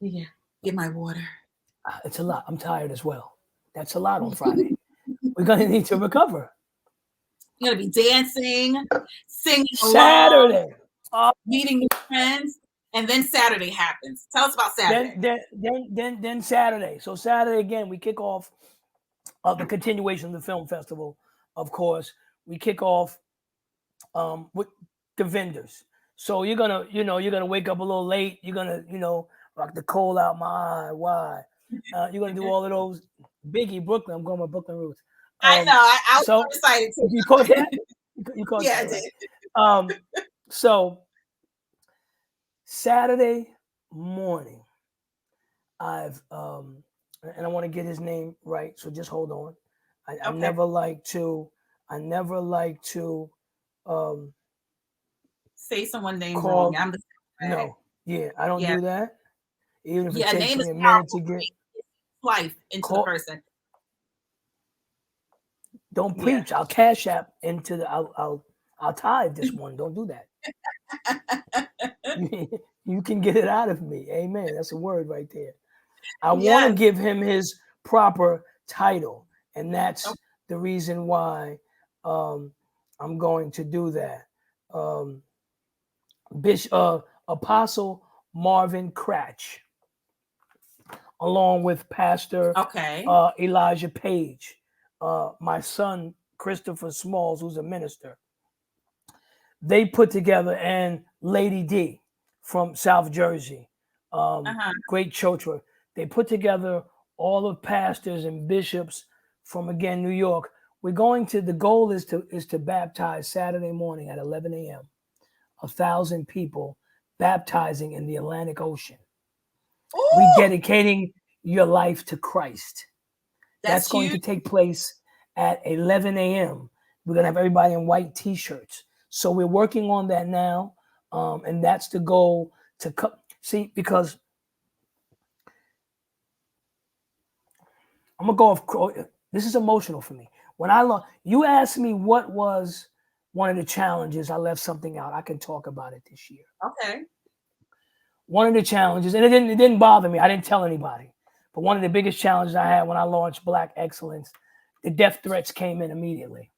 water. Get my water. It's a lot. I'm tired as well. That's a lot on Friday. We're going to need to recover. You're going to be dancing, singing Saturday. along, meeting new friends, and then Saturday happens. Tell us about Saturday. Then Saturday. So Saturday, again, we kick off the continuation of the film festival, of course. We kick off with the vendors. So you're gonna wake up a little late. You're gonna, rock the coal out my eye. Why? You're gonna do all of those. Biggie, Brooklyn. I'm going with Brooklyn roots. I know. I was so excited too. You caught that? You caught that, I did. So Saturday morning, I've and I want to get his name right. So just hold on. I never like to say someone's name wrong. I'm the I don't do that. Even if it takes me a minute to get life into the person. Don't preach. I'll cash app into the. I'll tithe this one. Don't do that. You can get it out of me. Amen. That's a word right there. I want to give him his proper title, and that's the reason why I'm going to do that. Apostle Marvin Cratch, along with Pastor Elijah Page, my son Christopher Smalls, who's a minister. They put together, and Lady D from South Jersey, great church work. They put together all of pastors and bishops from, again, New York. The goal is to baptize Saturday morning at 11 a.m. 1,000 people baptizing in the Atlantic Ocean, rededicating your life to Christ. That's going to take place at 11 a.m. We're going to have everybody in white T-shirts. So we're working on that now. And that's the goal to see, because I'm going to go off. This is emotional for me. When you asked me what was one of the challenges, I left something out. I can talk about it this year. Okay. One of the challenges, and it didn't bother me. I didn't tell anybody. But one of the biggest challenges I had when I launched Black Excellence, the death threats came in immediately.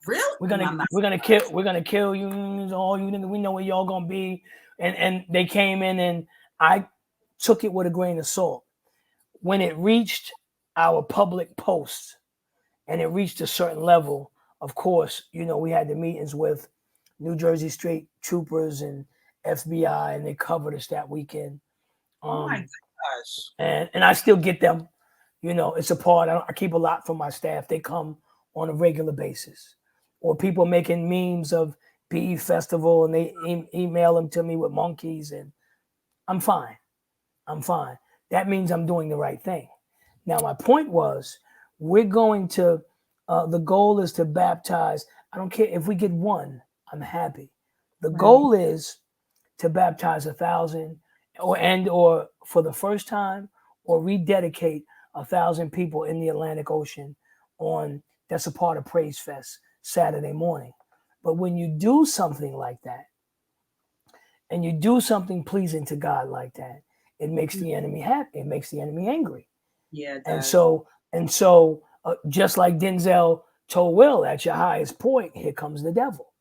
Really? We're gonna kill you. All you niggas, we know where y'all gonna be. And they came in, and I took it with a grain of salt. When it reached our public posts and it reached a certain level, of course, we had the meetings with New Jersey State Troopers and FBI, and they covered us that weekend. Oh my gosh. And I still get them. It's a part. I keep a lot from my staff. They come on a regular basis. Or people making memes of PE Festival, and they email them to me with monkeys, and I'm fine. That means I'm doing the right thing. Now, my point was, we're going to, the goal is to baptize. I don't care if we get one, I'm happy. The goal is to baptize 1,000 or for the first time, or rededicate 1,000 people in the Atlantic Ocean that's a part of Praise Fest Saturday morning. But when you do something like that, and you do something pleasing to God like that, it makes the enemy happy. It makes the enemy angry. Yeah. And so, just like Denzel told Will, at your highest point, here comes the devil,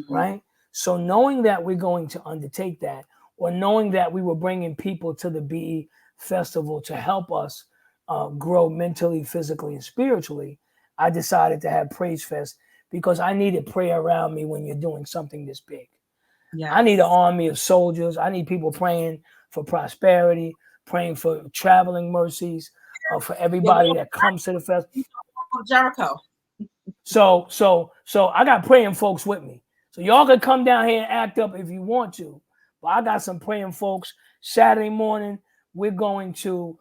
right? So knowing that we're going to undertake that, or knowing that we were bringing people to the BE Festival to help us grow mentally, physically, and spiritually, I decided to have Praise Fest, because I needed prayer around me when you're doing something this big. Yeah. I need an army of soldiers. I need people praying for prosperity, praying for traveling mercies, for everybody that comes to the festival. Jericho. So I got praying folks with me. So y'all can come down here and act up if you want to. But I got some praying folks. Saturday morning, we're going to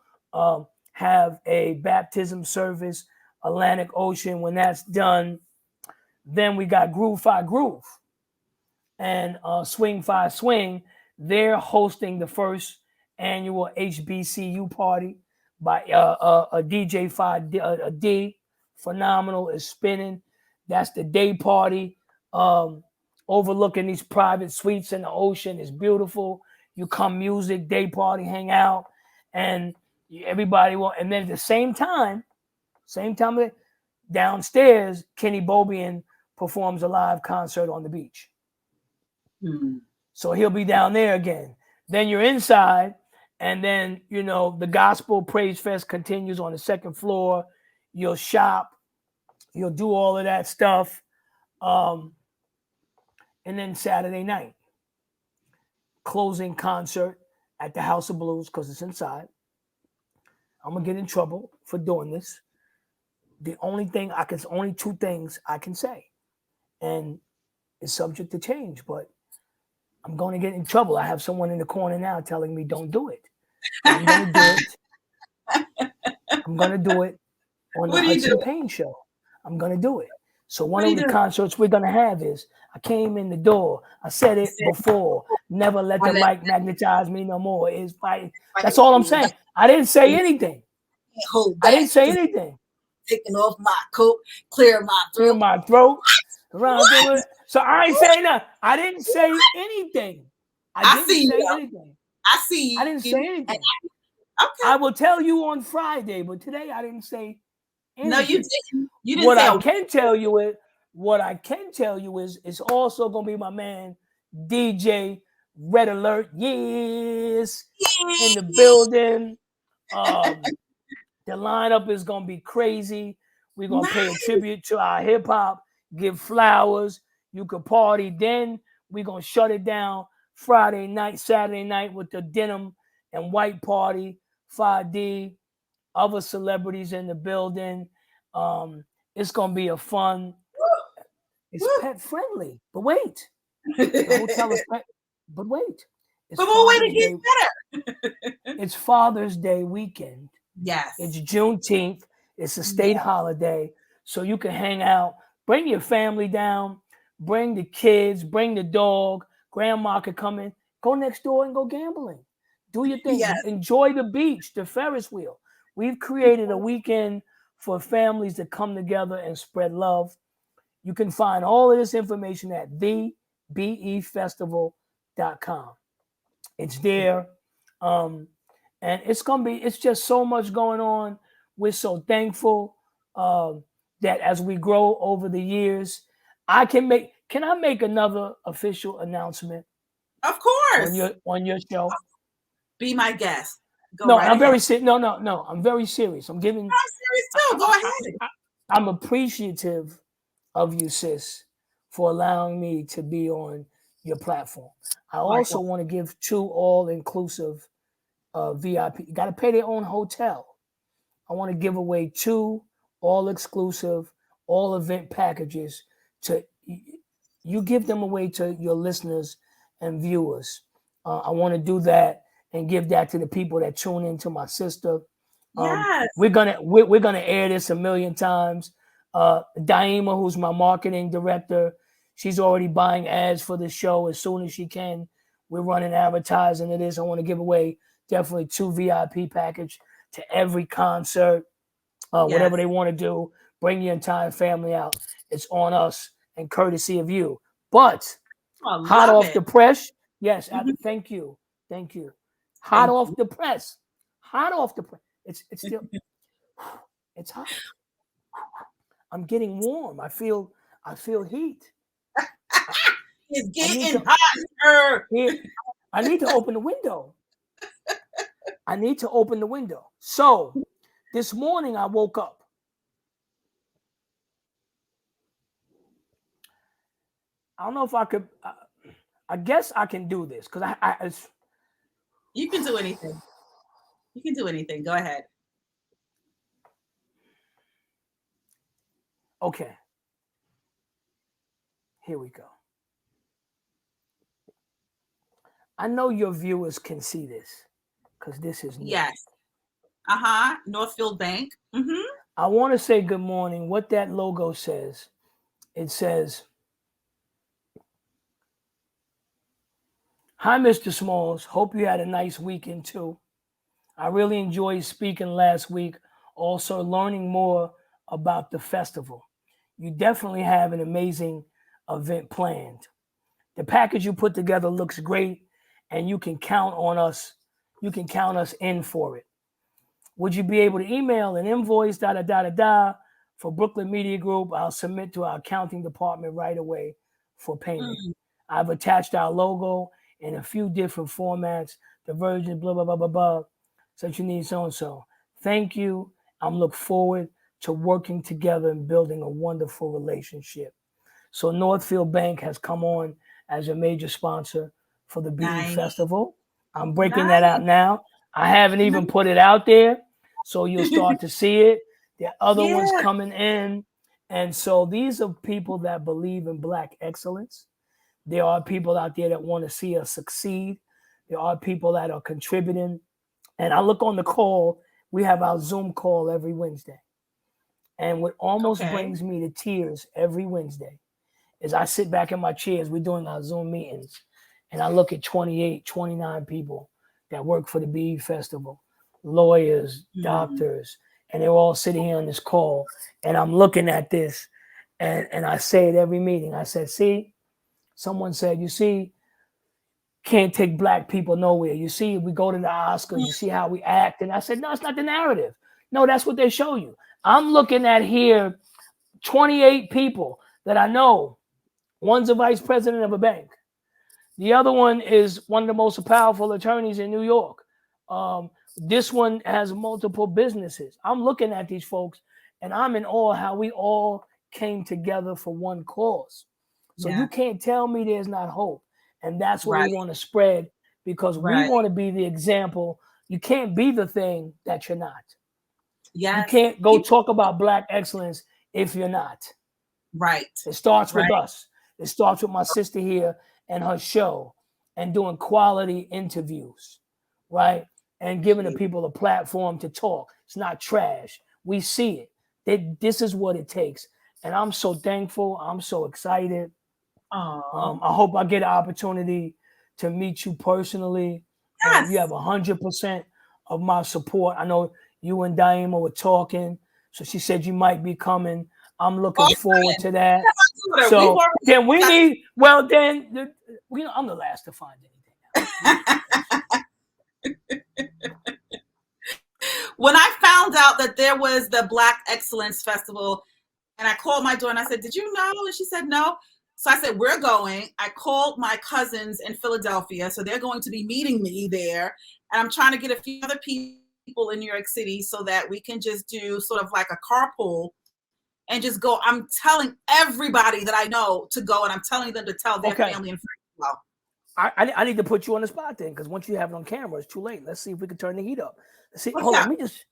have a baptism service, Atlantic Ocean. When that's done, then we got Groove Fi Groove and Swing Fi Swing. They're hosting the first annual HBCU party by a DJ Fi D. Phenomenal, is spinning. That's the day party. Overlooking these private suites in the ocean is beautiful. You come music, day party, hang out, and everybody will. And then at the same time, downstairs, Kenny Bobian performs a live concert on the beach. So he'll be down there again. Then you're inside, and then the Gospel Praise Fest continues on the second floor. You'll shop, you'll do all of that stuff. And then Saturday night, closing concert at the House of Blues, because it's inside. I'm gonna get in trouble for doing this. Only two things I can say, and it's subject to change, but I'm going to get in trouble. I have someone in the corner now telling me don't do it. I'm going to do it. I'm going to do it on the Hudson Payne Show. I'm going to do it. So one of the concerts we're going to have is, I came in the door. I said it before. Never let the mic magnetize me no more. It's fighting. That's all I'm saying. I didn't say anything. Taking off my coat, clear my throat. So I ain't saying nothing. I didn't say anything. I didn't say anything. Okay. I will tell you on Friday, but today I didn't say anything. No, you didn't. You didn't. What I can tell you is it's also gonna be my man DJ Red Alert. Yes, in the building. The lineup is gonna be crazy. We're gonna pay a tribute to our hip hop, give flowers. You could party. Then we're gonna shut it down Friday night, Saturday night with the denim and white party. 5D, other celebrities in the building. It's gonna be a fun. It's pet friendly, but wait, the hotel is pet. But wait, it's But we'll wait to Father's get Day. better. It's Father's Day weekend. Yes. It's Juneteenth. It's a state holiday, so you can hang out. Bring your family down. Bring the kids. Bring the dog. Grandma could come in. Go next door and go gambling. Do your thing. Yes. Enjoy the beach, the Ferris wheel. We've created a weekend for families to come together and spread love. You can find all of this information at thebefestival.com. It's there. And it's just so much going on. We're so thankful that as we grow over the years, can I make another official announcement? Of course. On your show? Be my guest. No, I'm very serious. No, I'm very serious. I'm serious too. Go ahead. I'm appreciative of you, sis, for allowing me to be on your platform. I also want to give 2 all-inclusive VIP. You got to pay their own hotel. I want to give away 2 all-exclusive, all-event packages to you. Give them away to your listeners and viewers. I want to do that and give that to the people that tune into my sister. Yes. We're gonna air this a million times. Daima, who's my marketing director, she's already buying ads for the show as soon as she can. We're running advertising to this. I want to give away definitely 2 VIP package to every concert, whatever they want to do. Bring your entire family out. It's on us and courtesy of you. But hot off the press, yes. Thank you. Hot off the press. It's still it's hot. I'm getting warm. I feel heat. It's getting hotter. I need to open the window. So this morning I woke up. I don't know if I could. I guess I can do this because you can do anything. You can do anything. Go ahead. Okay. Here we go. I know your viewers can see this because this is new. Yes. Northfield Bank. Mm-hmm. I want to say good morning. What that logo says, it says, "Hi, Mr. Smalls. Hope you had a nice weekend too. I really enjoyed speaking last week, also learning more about the festival. You definitely have an amazing event planned. The package you put together looks great, and you can count on us. You can count us in for it. Would you be able to email an invoice, for Brooklyn Media Group? I'll submit to our accounting department right away for payment. I've attached our logo in a few different formats, the version, blah, blah, blah, blah, blah. So you need so-and-so. Thank you. I'm looking forward to working together and building a wonderful relationship." So Northfield Bank has come on as a major sponsor for the BE Festival. I'm breaking that out now. I haven't even put it out there, so you'll start to see it. There are other ones coming in. And so these are people that believe in Black excellence. There are people out there that want to see us succeed. There are people that are contributing. And I look on the call. We have our Zoom call every Wednesday. And what almost brings me to tears every Wednesday is I sit back in my chairs. We're doing our Zoom meetings. And I look at 28, 29 people that work for the BE Festival, lawyers, doctors, and they're all sitting here on this call. And I'm looking at this, and I say at every meeting, I said, see, someone said, you see, can't take Black people nowhere. You see, we go to the Oscars, you see how we act. And I said, no, it's not the narrative. No, that's what they show you. I'm looking at here 28 people that I know. One's a vice president of a bank. The other one is one of the most powerful attorneys in New York. This one has multiple businesses. I'm looking at these folks, and I'm in awe how we all came together for one cause. So you can't tell me there's not hope. And that's what we want to spread, because we want to be the example. You can't be the thing that you're not. You can't go talk about Black excellence if you're not. Right. It starts with Right. us. It starts with my sister here and her show and doing quality interviews, right? And giving the people a platform to talk. It's not trash. We see it. This is what it takes. And I'm so thankful. I'm so excited. I hope I get an opportunity to meet you personally. Yes. You have 100% of my support. I know you and Daima were talking. So she said you might be coming. I'm looking forward to that. So then we need, well, then, I'm the last to find anything. When I found out that there was the Black Excellence Festival, and I called my daughter and I said, did you know? And she said, no. So I said, we're going. I called my cousins in Philadelphia. So they're going to be meeting me there. And I'm trying to get a few other people in New York City so that we can just do sort of like a carpool and just go. I'm telling everybody that I know to go, and I'm telling them to tell their family and friends as well. I need to put you on the spot then, because once you have it on camera, it's too late. Let's see if we can turn the heat up. Let's see. Hold on. Let me just.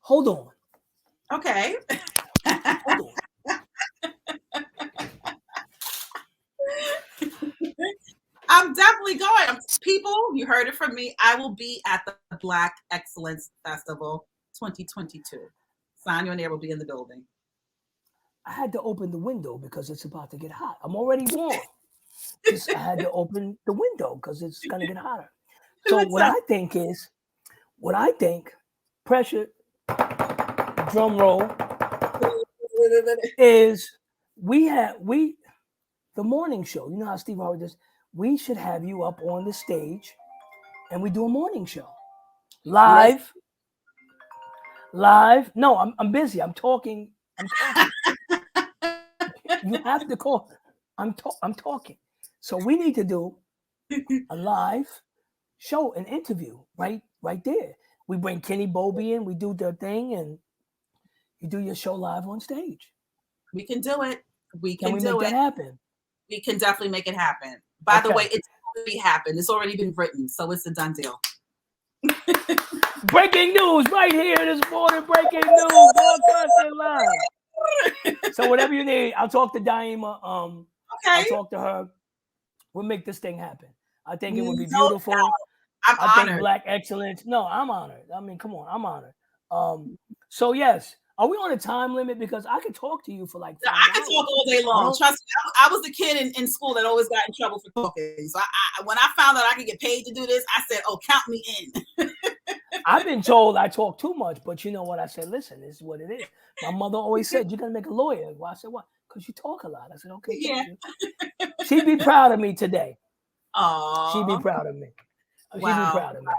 Hold on. Okay. Hold on. I'm definitely going. People, you heard it from me. I will be at the Black Excellence Festival 2022. Sanya On-Air will be in the building. I had to open the window because it's about to get hot. I'm already warm. I had to open the window because it's going to get hotter. So what I think, pressure, drum roll, is the morning show. You know how Steve Harvey does? We should have you up on the stage and we do a morning show. Live. No, I'm busy. I'm talking. You have to call. I'm talking. So we need to do a live show, an interview right there. We bring Kenny Bobby in, we do the thing, and you do your show live on stage. We can do it. Can we make that happen? We can definitely make it happen. By the way, it's already happened. It's already been written, so it's a done deal. Breaking news right here this morning. Breaking news, broadcasting live. So whatever you need, I'll talk to Daima. I'll talk to her. We'll make this thing happen. I think it would be beautiful. I'm honored. Think Black Excellence. No, I'm honored. I mean, come on, I'm honored. So yes, are we on a time limit? Because I could talk to you for like 5 hours. I could talk all day long. Trust me, I was the kid in school that always got in trouble for talking. So when I found out I could get paid to do this, I said, "Oh, count me in." I've been told I talk too much, but you know what? I said, listen, this is what it is. My mother always said, you're going to make a lawyer. Well, I said, what? Because you talk a lot. I said, okay. Yeah. She'd be proud of me today. Oh. She'd be proud of me. She'd be proud of me.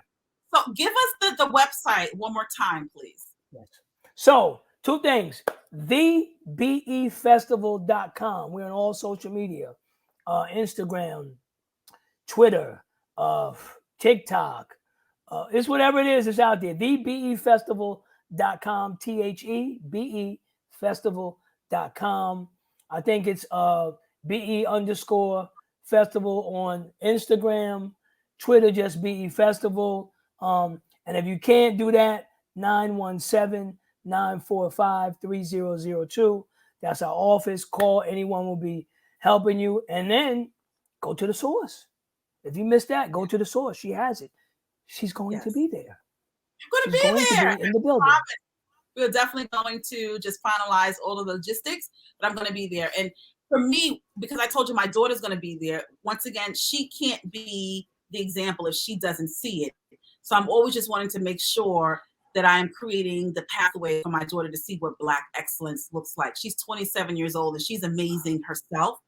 So give us the website one more time, please. Yes. So 2 things. TheBEFestival.com. We're on all social media. Instagram, Twitter, TikTok. It's whatever it is, it's out there. TheBEFestival.com, TheBEFestival.com. I think it's BE_festival on Instagram, Twitter, just BE Festival. And if you can't do that, 917-945-3002. That's our office. Call. Anyone will be helping you. And then go to the source. If you missed that, go to the source. She has it. She's going to be there. She's going to be there. In the building. We're definitely going to just finalize all of the logistics, but I'm going to be there. And for me, because I told you my daughter's going to be there, once again, she can't be the example if she doesn't see it. So I'm always just wanting to make sure that I am creating the pathway for my daughter to see what Black excellence looks like. She's 27 years old and she's amazing herself.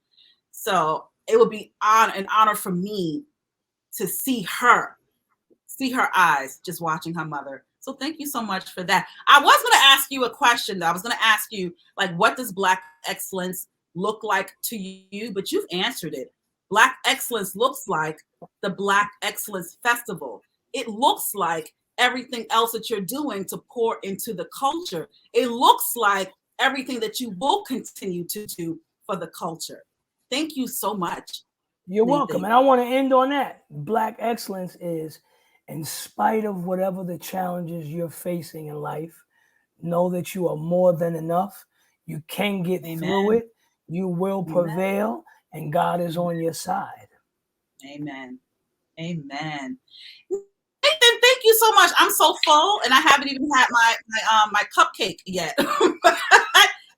So it would be an honor for me to see her eyes just watching her mother. So thank you so much for that. I was going to ask you a question, though. I was going to ask you, like, what does Black excellence look like to you? But you've answered it. Black excellence looks like the Black Excellence Festival. It looks like everything else that you're doing to pour into the culture. It looks like everything that you will continue to do for the culture. Thank you so much. You're welcome. And I want to end on that. Black excellence is, in spite of whatever the challenges you're facing in life, Know that you are more than enough. You can get through it. You will prevail, and God is on your side. Amen. Amen. Nathan, thank you so much. I'm so full, and I haven't even had my cupcake yet.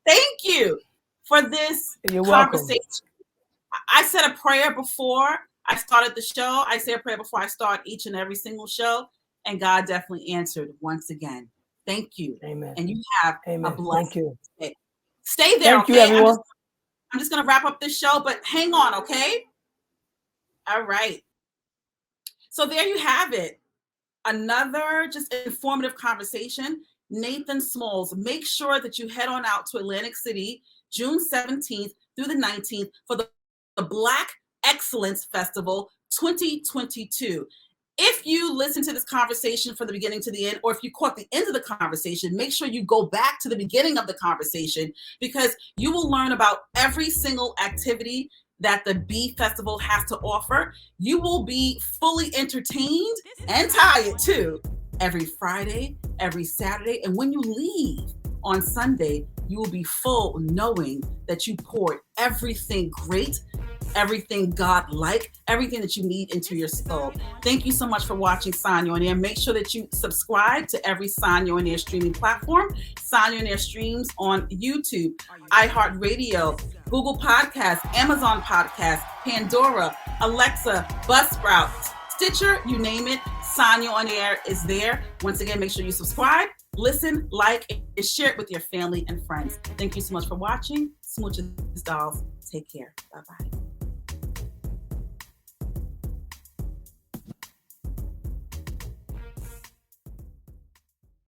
Thank you for this conversation. Welcome. I said a prayer before I started the show. I say a prayer before I start each and every single show, and God definitely answered once again. Thank you. Amen. And you have a blessed day. Stay there, Thank you, everyone. I'm just going to wrap up this show, but hang on, okay? All right. So there you have it. Another just informative conversation. Nathan Smalls. Make sure that you head on out to Atlantic City, June 17th through the 19th for the Black Excellence Festival 2022. If you listen to this conversation from the beginning to the end, or if you caught the end of the conversation, make sure you go back to the beginning of the conversation, because you will learn about every single activity that the Bee Festival has to offer. You will be fully entertained and tired too every Friday, every Saturday. And when you leave on Sunday, you will be full knowing that you poured everything great, everything God-like, everything that you need into your soul. Thank you so much for watching Sanya On-Air. Make sure that you subscribe to every Sanya On-Air streaming platform. Sanya On-Air streams on YouTube, iHeartRadio, Google Podcasts, Amazon Podcasts, Pandora, Alexa, Buzzsprout, Stitcher, you name it. Sanya On-Air is there. Once again, make sure you subscribe, listen, like, and share it with your family and friends. Thank you so much for watching. Smooches, dolls. Take care. Bye-bye.